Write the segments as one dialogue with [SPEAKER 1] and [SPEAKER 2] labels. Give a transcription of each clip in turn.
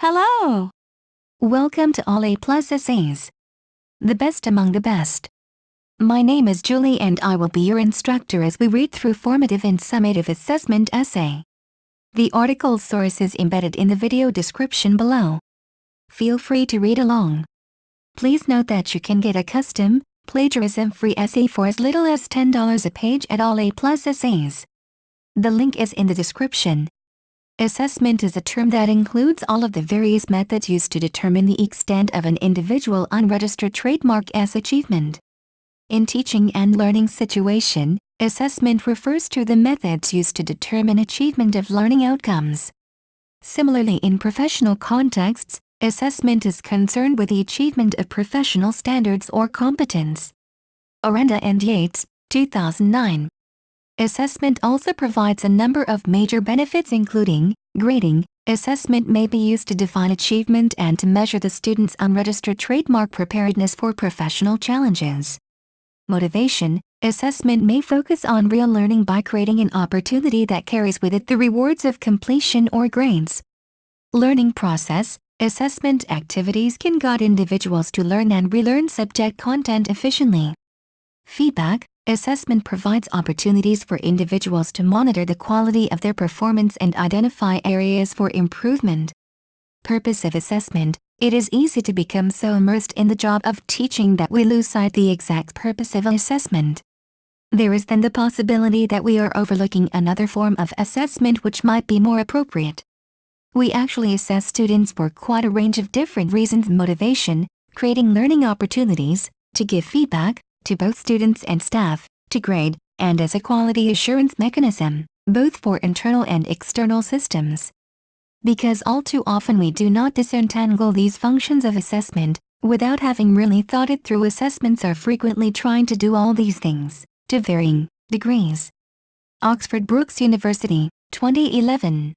[SPEAKER 1] Hello! Welcome to All A+ Essays, the best among the best. My name is Julie and I will be your instructor as we read through formative and summative assessment essay. The article source is embedded in the video description below. Feel free to read along. Please note that you can get a custom, plagiarism-free essay for as little as $10 a page at All A+ Essays. The link is in the description. Assessment is a term that includes all of the various methods used to determine the extent of an individual unregistered trademark's achievement. In teaching and learning situation, assessment refers to the methods used to determine achievement of learning outcomes. Similarly, in professional contexts, assessment is concerned with the achievement of professional standards or competence. A9AYTZ2HIB, 2009. Assessment also provides a number of major benefits including grading. Assessment may be used to define achievement and to measure the student's unregistered trademark preparedness for professional challenges. Motivation. Assessment may focus on real learning by creating an opportunity that carries with it the rewards of completion or grades. Learning process. Assessment activities can guide individuals to learn and relearn subject content efficiently. Feedback. Assessment provides opportunities for individuals to monitor the quality of their performance and identify areas for improvement. Purpose of assessment. It is easy to become so immersed in the job of teaching that we lose sight the exact purpose of assessment. There is then the possibility that we are overlooking another form of assessment which might be more appropriate. We actually assess students for quite a range of different reasons: motivation, creating learning opportunities, to give feedback, to both students and staff, to grade, and as a quality assurance mechanism, both for internal and external systems. Because all too often we do not disentangle these functions of assessment, without having really thought it through, assessments are frequently trying to do all these things, to varying degrees. Oxford Brookes University, 2011.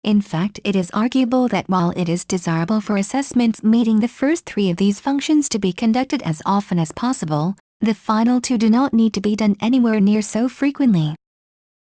[SPEAKER 1] In fact, it is arguable that while it is desirable for assessments meeting the first three of these functions to be conducted as often as possible, the final two do not need to be done anywhere near so frequently.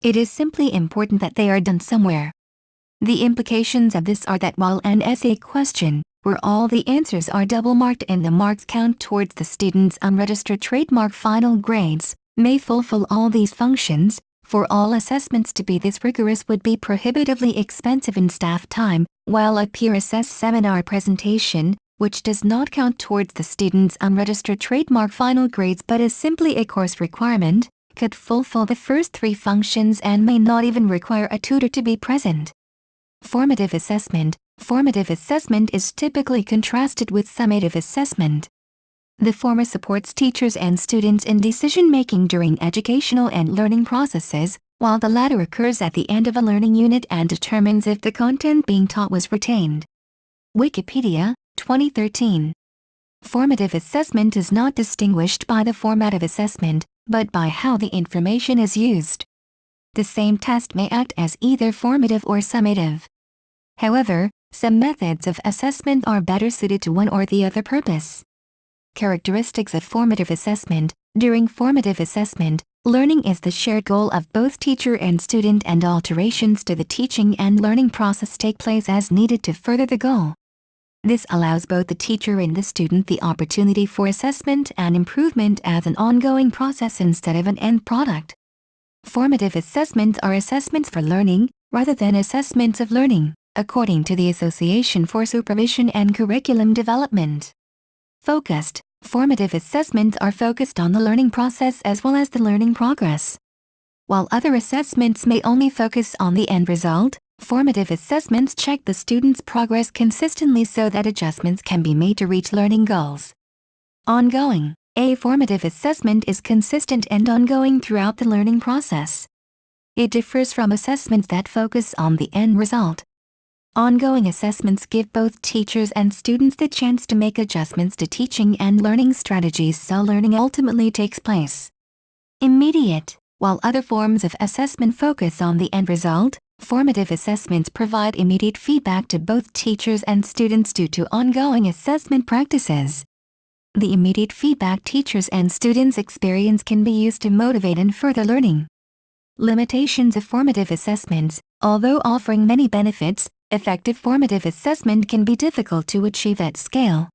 [SPEAKER 1] It is simply important that they are done somewhere. The implications of this are that while an essay question, where all the answers are double marked and the marks count towards the student's unregistered trademark final grades, may fulfill all these functions, for all assessments to be this rigorous would be prohibitively expensive in staff time, while a peer-assessed seminar presentation, which does not count towards the student's unregistered trademark final grades but is simply a course requirement, could fulfill the first three functions and may not even require a tutor to be present. Formative assessment. Formative assessment is typically contrasted with summative assessment. The former supports teachers and students in decision-making during educational and learning processes, while the latter occurs at the end of a learning unit and determines if the content being taught was retained. Wikipedia, 2013. Formative assessment is not distinguished by the format of assessment, but by how the information is used. The same test may act as either formative or summative. However, some methods of assessment are better suited to one or the other purpose. Characteristics of formative assessment. During formative assessment, learning is the shared goal of both teacher and student, and alterations to the teaching and learning process take place as needed to further the goal. This allows both the teacher and the student the opportunity for assessment and improvement as an ongoing process instead of an end product. Formative assessments are assessments for learning, rather than assessments of learning, according to the Association for Supervision and Curriculum Development. Focused. Formative assessments are focused on the learning process as well as the learning progress. While other assessments may only focus on the end result, formative assessments check the student's progress consistently so that adjustments can be made to reach learning goals. Ongoing. A formative assessment is consistent and ongoing throughout the learning process. It differs from assessments that focus on the end result. Ongoing assessments give both teachers and students the chance to make adjustments to teaching and learning strategies so learning ultimately takes place. Immediate. While other forms of assessment focus on the end result, formative assessments provide immediate feedback to both teachers and students due to ongoing assessment practices. The immediate feedback teachers and students experience can be used to motivate and further learning. Limitations of formative assessments. Although offering many benefits, effective formative assessment can be difficult to achieve at scale.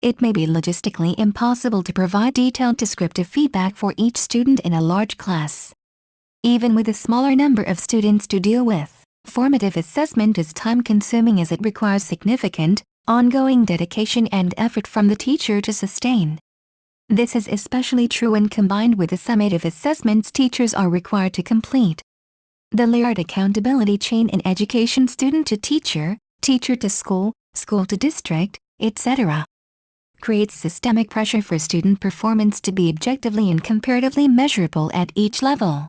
[SPEAKER 1] It may be logistically impossible to provide detailed descriptive feedback for each student in a large class. Even with a smaller number of students to deal with, formative assessment is time-consuming as it requires significant, ongoing dedication and effort from the teacher to sustain. This is especially true when combined with the summative assessments teachers are required to complete. The layered accountability chain in education, student to teacher, teacher to school, school to district, etc., creates systemic pressure for student performance to be objectively and comparatively measurable at each level.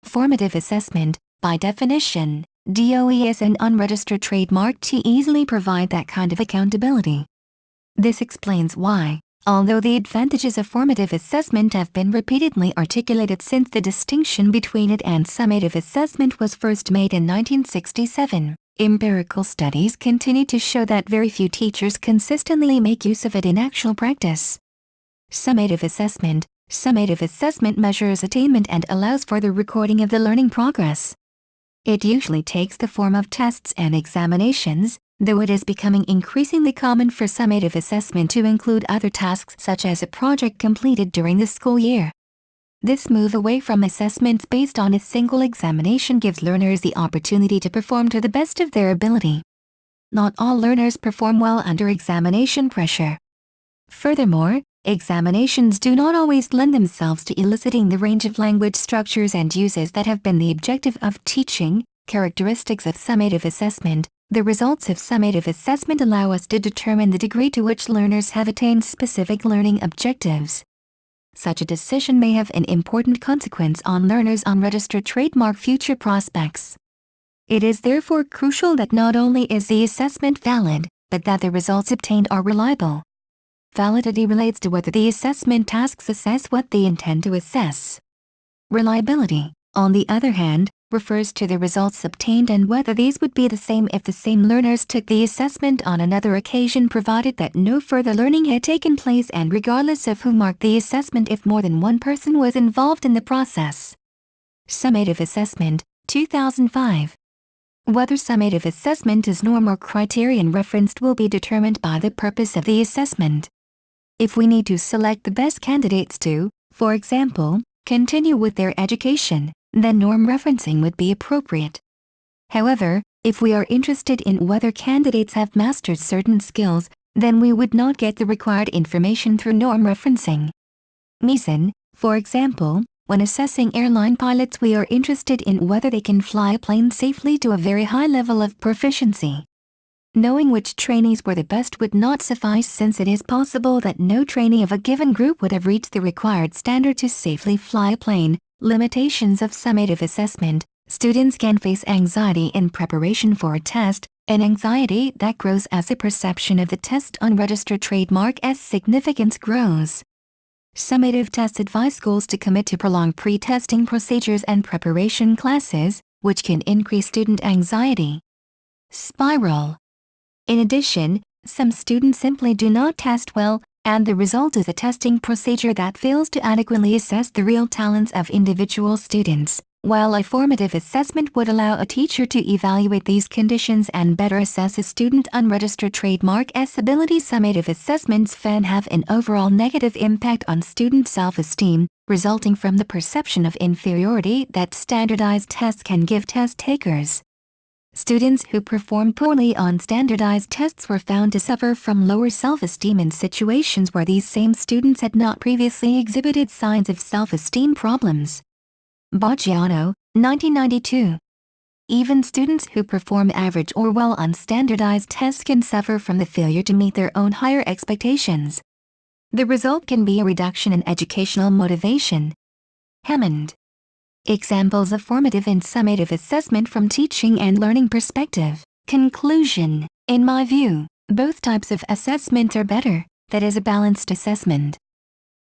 [SPEAKER 1] Formative assessment, by definition, DOE is an unregistered trademark to easily provide that kind of accountability. This explains why, although the advantages of formative assessment have been repeatedly articulated since the distinction between it and summative assessment was first made in 1967, empirical studies continue to show that very few teachers consistently make use of it in actual practice. Summative assessment measures attainment and allows for the recording of the learning progress. It usually takes the form of tests and examinations, though it is becoming increasingly common for summative assessment to include other tasks such as a project completed during the school year. This move away from assessments based on a single examination gives learners the opportunity to perform to the best of their ability. Not all learners perform well under examination pressure. Furthermore, examinations do not always lend themselves to eliciting the range of language structures and uses that have been the objective of teaching. Characteristics of summative assessment. The results of summative assessment allow us to determine the degree to which learners have attained specific learning objectives. Such a decision may have an important consequence on learners' unregistered trademark future prospects. It is therefore crucial that not only is the assessment valid, but that the results obtained are reliable. Validity relates to whether the assessment tasks assess what they intend to assess. Reliability, on the other hand, refers to the results obtained and whether these would be the same if the same learners took the assessment on another occasion, provided that no further learning had taken place and regardless of who marked the assessment if more than one person was involved in the process. Summative assessment, 2005. Whether summative assessment is norm or criterion referenced will be determined by the purpose of the assessment. If we need to select the best candidates to, for example, continue with their education, then norm referencing would be appropriate. However, if we are interested in whether candidates have mastered certain skills, then we would not get the required information through norm referencing. Meson, for example, when assessing airline pilots, we are interested in whether they can fly a plane safely to a very high level of proficiency. Knowing which trainees were the best would not suffice, since it is possible that no trainee of a given group would have reached the required standard to safely fly a plane. Limitations of summative assessment. Students can face anxiety in preparation for a test, an anxiety that grows as the perception of the test unregistered trademark's significance grows. Summative tests advise schools to commit to prolonged pre-testing procedures and preparation classes, which can increase student anxiety. Spiral. In addition, some students simply do not test well, and the result is a testing procedure that fails to adequately assess the real talents of individual students. While a formative assessment would allow a teacher to evaluate these conditions and better assess a student unregistered trademark's ability, summative assessments can have an overall negative impact on student self-esteem, resulting from the perception of inferiority that standardized tests can give test takers. Students who perform poorly on standardized tests were found to suffer from lower self-esteem in situations where these same students had not previously exhibited signs of self-esteem problems. Boggiano, 1992. Even students who perform average or well on standardized tests can suffer from the failure to meet their own higher expectations. The result can be a reduction in educational motivation. Hammond. Examples of formative and summative assessment from teaching and learning perspective. Conclusion. In my view, both types of assessment are better, that is a balanced assessment.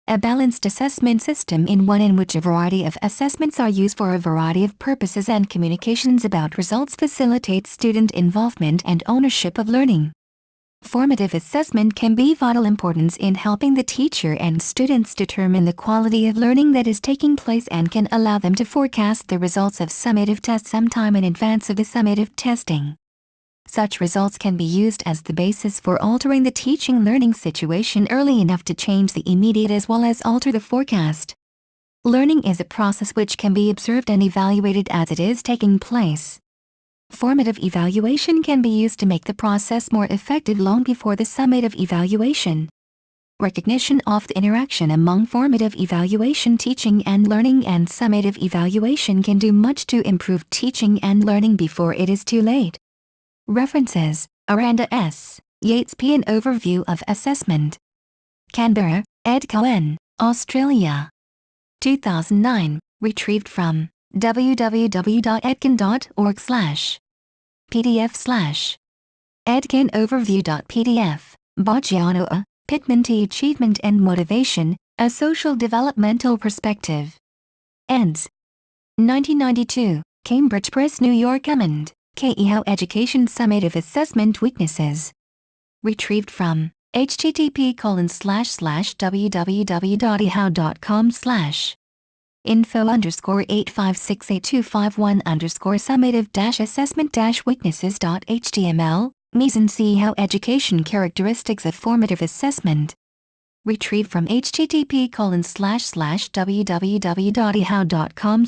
[SPEAKER 1] A balanced assessment system in one in which a variety of assessments are used for a variety of purposes and communications about results facilitates student involvement and ownership of learning. Formative assessment can be of vital importance in helping the teacher and students determine the quality of learning that is taking place and can allow them to forecast the results of summative tests sometime in advance of the summative testing. Such results can be used as the basis for altering the teaching learning situation early enough to change the immediate as well as alter the forecast. Learning is a process which can be observed and evaluated as it is taking place. Formative evaluation can be used to make the process more effective long before the summative evaluation. Recognition of the interaction among formative evaluation teaching and learning and summative evaluation can do much to improve teaching and learning before it is too late. References: A9AYTZ2HIB, An Overview of Assessment. Canberra, Ed Cohen, Australia. 2009, retrieved from www.edkin.org/pdf/. Edkin Overview.pdf, Boggiano, Pitman T. Achievement and Motivation, A Social Developmental Perspective. Eds. 1992, Cambridge Press, New York. Hammond, K.E. How Education Summative Assessment Weaknesses. Retrieved from http://www.ehow.com/ info_8568251_summative-assessment-weaknesses.html, Mies C. How Education Characteristics of Formative Assessment. Retrieved from http://www.ehow.com/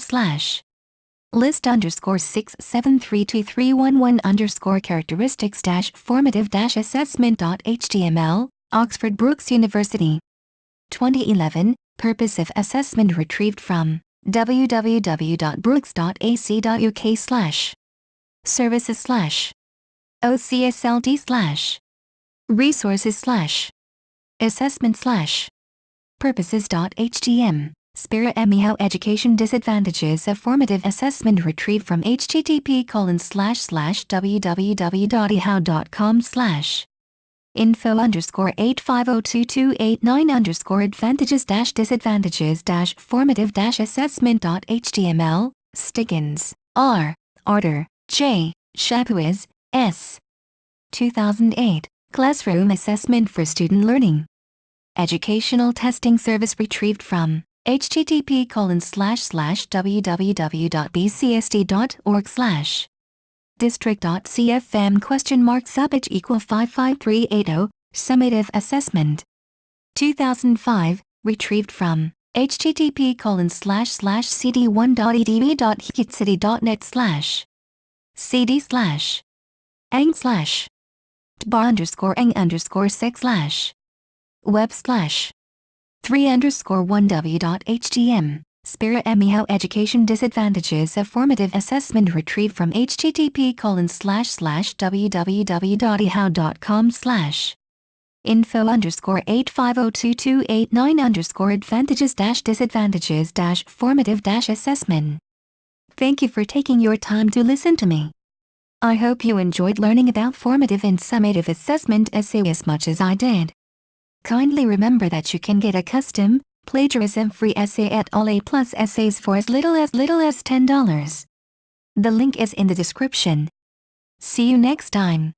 [SPEAKER 1] list_6732111_characteristics-formative-assessment.html, Oxford Brookes University. 2011, Purpose of Assessment. Retrieved from www.brookes.ac.uk/ services/ OCSLD/ resources/ assessment/ purposes.htm. Spira Emmy How Education Disadvantages of Formative Assessment. Retrieved from http://www.ehow.com/ info_8502289_advantages-disadvantages-formative-assessment.html, Stiggins, R., Arter, J., Chapuis, S. 2008, Classroom Assessment for Student Learning. Educational Testing Service. Retrieved from http://www.bcsd.org/ district.cfm *55380, Summative Assessment. 2005, retrieved from http://cd1.edb.hkitcity.net/ cd/eng_eng_6/ web/ 3_1w.htm. Spira Emmy How Education Disadvantages of Formative Assessment. Retrieved from http://www.ehow.com/ info_8502289_advantages-disadvantages-formative-assessment. Thank you for taking your time to listen to me. I hope you enjoyed learning about formative and summative assessment essay as much as I did. Kindly remember that you can get a custom, plagiarism-free essay at All A+ Essays for as little as $10. The link is in the description. See you next time.